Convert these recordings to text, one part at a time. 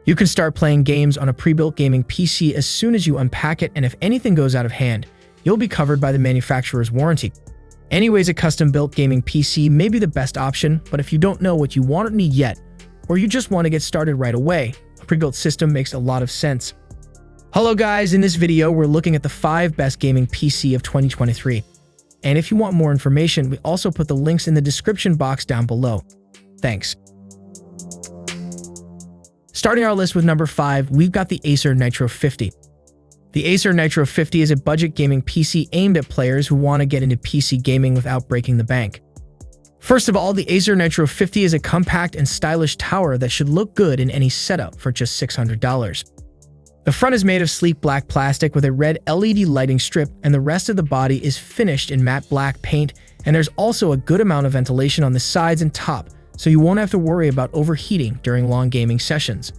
You can start playing games on a pre-built gaming PC as soon as you unpack it, and if anything goes out of hand, you'll be covered by the manufacturer's warranty. Anyways, a custom-built gaming PC may be the best option, but if you don't know what you want or need yet, or you just want to get started right away, a pre-built system makes a lot of sense. Hello guys, in this video we're looking at the 5 best gaming PC of 2023. And if you want more information, we also put the links in the description box down below. Thanks. Starting our list with number 5, we've got the Acer Nitro 50. The Acer Nitro 50 is a budget gaming PC aimed at players who want to get into PC gaming without breaking the bank. First of all, the Acer Nitro 50 is a compact and stylish tower that should look good in any setup for just $600. The front is made of sleek black plastic with a red LED lighting strip, and the rest of the body is finished in matte black paint, and there's also a good amount of ventilation on the sides and top, so you won't have to worry about overheating during long gaming sessions.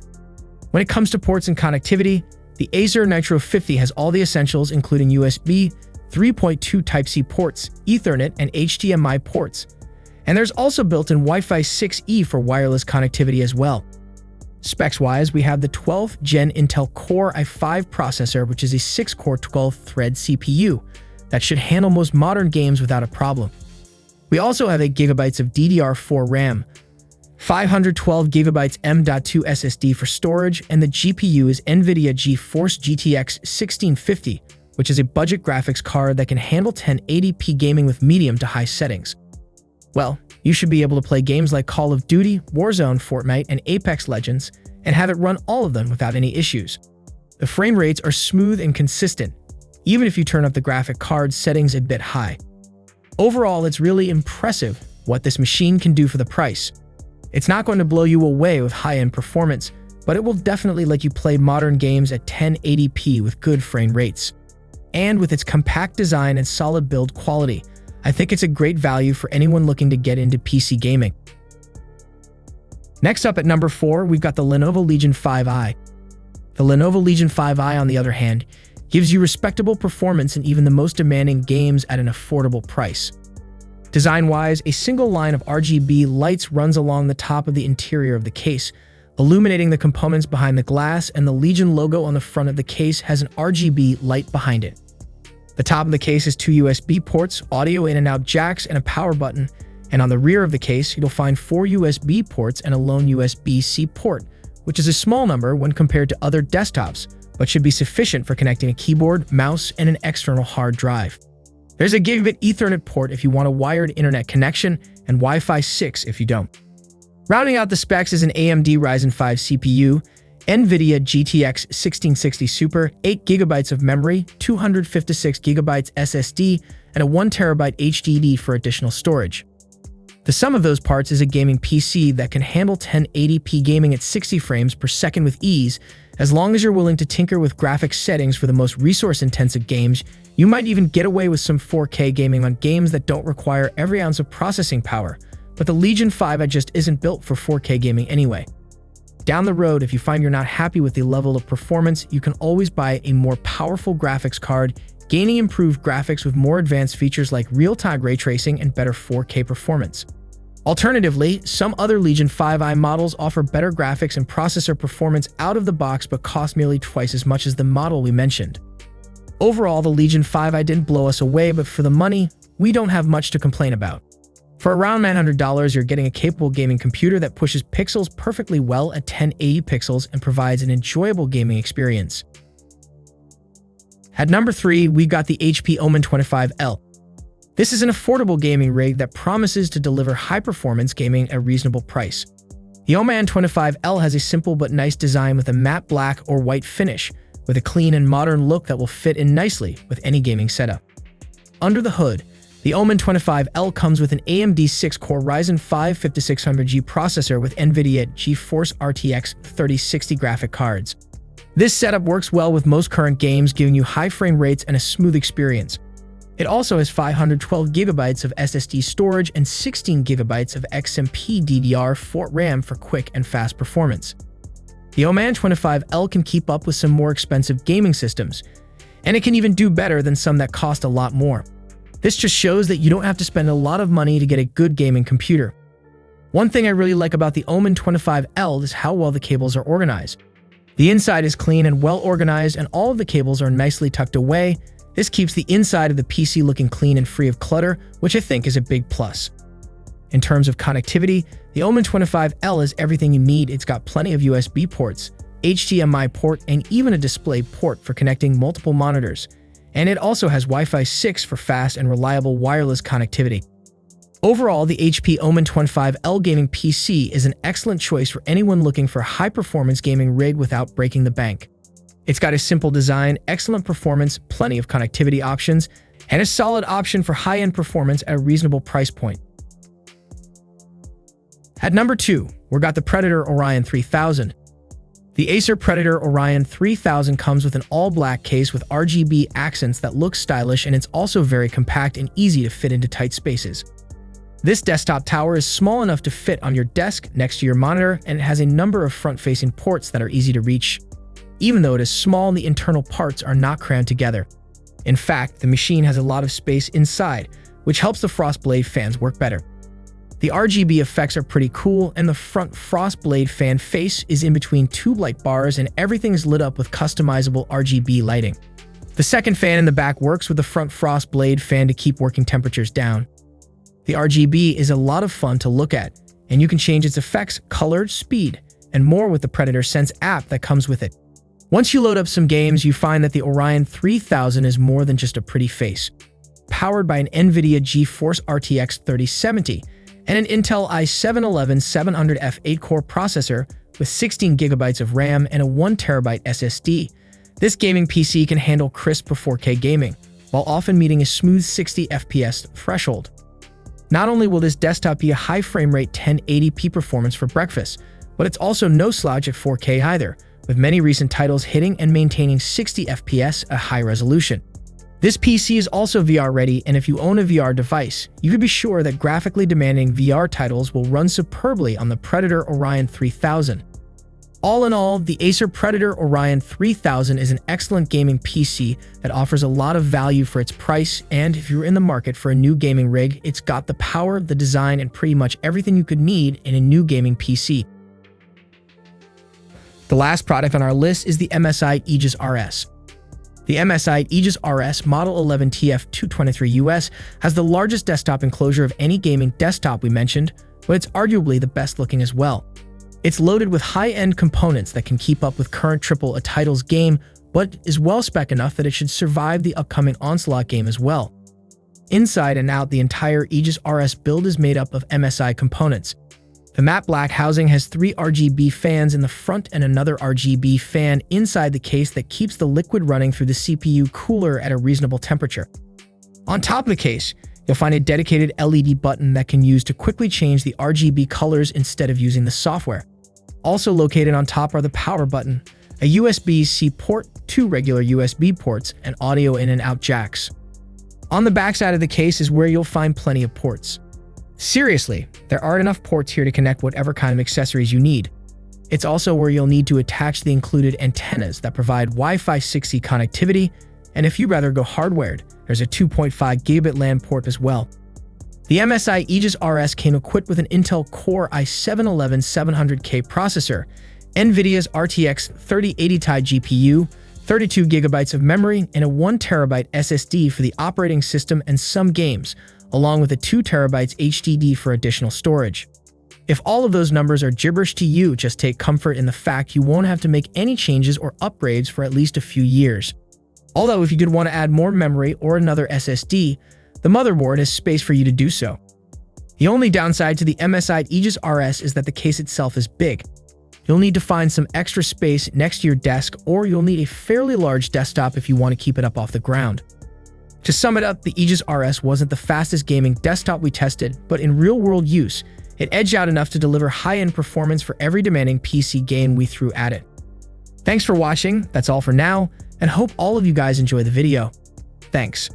When it comes to ports and connectivity, the Acer Nitro 50 has all the essentials, including USB 3.2 Type-C ports, Ethernet, and HDMI ports. And there's also built-in Wi-Fi 6E for wireless connectivity as well. Specs-wise, we have the 12th Gen Intel Core i5 processor, which is a 6-core 12-thread CPU that should handle most modern games without a problem. We also have 8 GB of DDR4 RAM, 512 GB M.2 SSD for storage, and the GPU is NVIDIA GeForce GTX 1650, which is a budget graphics card that can handle 1080p gaming with medium to high settings. Well, you should be able to play games like Call of Duty, Warzone, Fortnite, and Apex Legends, and have it run all of them without any issues. The frame rates are smooth and consistent, even if you turn up the graphic card settings a bit high. Overall, it's really impressive what this machine can do for the price. It's not going to blow you away with high-end performance, but it will definitely let you play modern games at 1080p with good frame rates. And with its compact design and solid build quality, I think it's a great value for anyone looking to get into PC gaming. Next up at number 4, we've got the Lenovo Legion 5i. The Lenovo Legion 5i, on the other hand, gives you respectable performance in even the most demanding games at an affordable price. Design-wise, a single line of RGB lights runs along the top of the interior of the case, illuminating the components behind the glass, and the Legion logo on the front of the case has an RGB light behind it. The top of the case has 2 USB ports, audio in and out jacks, and a power button, and on the rear of the case, you'll find 4 USB ports and a lone USB-C port, which is a small number when compared to other desktops, but should be sufficient for connecting a keyboard, mouse, and an external hard drive. There's a gigabit Ethernet port if you want a wired internet connection, and Wi-Fi 6 if you don't. Rounding out the specs is an AMD Ryzen 5 CPU, NVIDIA GTX 1660 Super, 8 GB of memory, 256 GB SSD, and a 1 TB HDD for additional storage. The sum of those parts is a gaming PC that can handle 1080p gaming at 60 frames per second with ease. As long as you're willing to tinker with graphics settings for the most resource-intensive games, you might even get away with some 4K gaming on games that don't require every ounce of processing power, but the Legion 5i just isn't built for 4K gaming anyway. Down the road, if you find you're not happy with the level of performance, you can always buy a more powerful graphics card, gaining improved graphics with more advanced features like real-time ray tracing and better 4K performance. Alternatively, some other Legion 5i models offer better graphics and processor performance out of the box but cost nearly twice as much as the model we mentioned. Overall, the Legion 5i didn't blow us away, but for the money, we don't have much to complain about. For around $900, you're getting a capable gaming computer that pushes pixels perfectly well at 1080 pixels and provides an enjoyable gaming experience. At number 3, we've got the HP OMEN 25L. This is an affordable gaming rig that promises to deliver high-performance gaming at a reasonable price. The OMEN 25L has a simple but nice design with a matte black or white finish, with a clean and modern look that will fit in nicely with any gaming setup. Under the hood, the OMEN 25L comes with an AMD 6-core Ryzen 5 5600G processor with NVIDIA GeForce RTX 3060 graphic cards. This setup works well with most current games, giving you high frame rates and a smooth experience. It also has 512 GB of SSD storage and 16 GB of XMP DDR4 RAM for quick and fast performance. The OMEN 25L can keep up with some more expensive gaming systems, and it can even do better than some that cost a lot more. This just shows that you don't have to spend a lot of money to get a good gaming computer. One thing I really like about the OMEN 25L is how well the cables are organized. The inside is clean and well organized, and all of the cables are nicely tucked away. This keeps the inside of the PC looking clean and free of clutter, which I think is a big plus. In terms of connectivity, the OMEN 25L is everything you need. It's got plenty of USB ports, HDMI port, and even a display port for connecting multiple monitors. And it also has Wi-Fi 6 for fast and reliable wireless connectivity. Overall, the HP OMEN 25L gaming PC is an excellent choice for anyone looking for a high-performance gaming rig without breaking the bank. It's got a simple design, excellent performance, plenty of connectivity options, and a solid option for high-end performance at a reasonable price point. At number 2, we got the Predator Orion 3000. The Acer Predator Orion 3000 comes with an all-black case with RGB accents that look stylish, and it's also very compact and easy to fit into tight spaces. This desktop tower is small enough to fit on your desk next to your monitor, and it has a number of front-facing ports that are easy to reach. Even though it is small, the internal parts are not crammed together. In fact, the machine has a lot of space inside, which helps the Frostblade fans work better. The RGB effects are pretty cool, and the front Frostblade fan face is in between two light bars, and everything is lit up with customizable RGB lighting. The second fan in the back works with the front Frostblade fan to keep working temperatures down. The RGB is a lot of fun to look at, and you can change its effects, color, speed, and more with the Predator Sense app that comes with it. Once you load up some games, you find that the Orion 3000 is more than just a pretty face. Powered by an NVIDIA GeForce RTX 3070 and an Intel i7-11700F 8-core processor with 16GB of RAM and a 1TB SSD, this gaming PC can handle crisp 4K gaming, while often meeting a smooth 60 FPS threshold. Not only will this desktop be a high frame rate 1080p performance for breakfast, but it's also no slouch at 4K either, with many recent titles hitting and maintaining 60 FPS at high resolution. This PC is also VR ready, and if you own a VR device, you can be sure that graphically demanding VR titles will run superbly on the Predator Orion 3000. All in all, the Acer Predator Orion 3000 is an excellent gaming PC that offers a lot of value for its price, and if you're in the market for a new gaming rig, it's got the power, the design, and pretty much everything you could need in a new gaming PC. The last product on our list is the MSI Aegis RS. The MSI Aegis RS Model 11 TF223US has the largest desktop enclosure of any gaming desktop we mentioned, but it's arguably the best looking as well. It's loaded with high-end components that can keep up with current AAA titles game, but is well-spec enough that it should survive the upcoming Onslaught game as well. Inside and out, the entire Aegis RS build is made up of MSI components. The matte black housing has 3 RGB fans in the front and another RGB fan inside the case that keeps the liquid running through the CPU cooler at a reasonable temperature. On top of the case, you'll find a dedicated LED button that can use to quickly change the RGB colors instead of using the software. Also located on top are the power button, a USB-C port, 2 regular USB ports, and audio in and out jacks. On the backside of the case is where you'll find plenty of ports. Seriously, there aren't enough ports here to connect whatever kind of accessories you need. It's also where you'll need to attach the included antennas that provide Wi-Fi 6E connectivity, and if you'd rather go hardwired, there's a 2.5 gigabit LAN port as well. The MSI Aegis RS came equipped with an Intel Core i7-11700K processor, NVIDIA's RTX 3080 Ti GPU, 32 GB of memory, and a 1TB SSD for the operating system and some games, along with a 2 TB HDD for additional storage. If all of those numbers are gibberish to you, just take comfort in the fact you won't have to make any changes or upgrades for at least a few years. Although if you did want to add more memory or another SSD, the motherboard has space for you to do so. The only downside to the MSI Aegis RS is that the case itself is big. You'll need to find some extra space next to your desk, or you'll need a fairly large desktop if you want to keep it up off the ground. To sum it up, the Aegis RS wasn't the fastest gaming desktop we tested, but in real-world use, it edged out enough to deliver high-end performance for every demanding PC game we threw at it. Thanks for watching, that's all for now, and hope all of you guys enjoy the video. Thanks.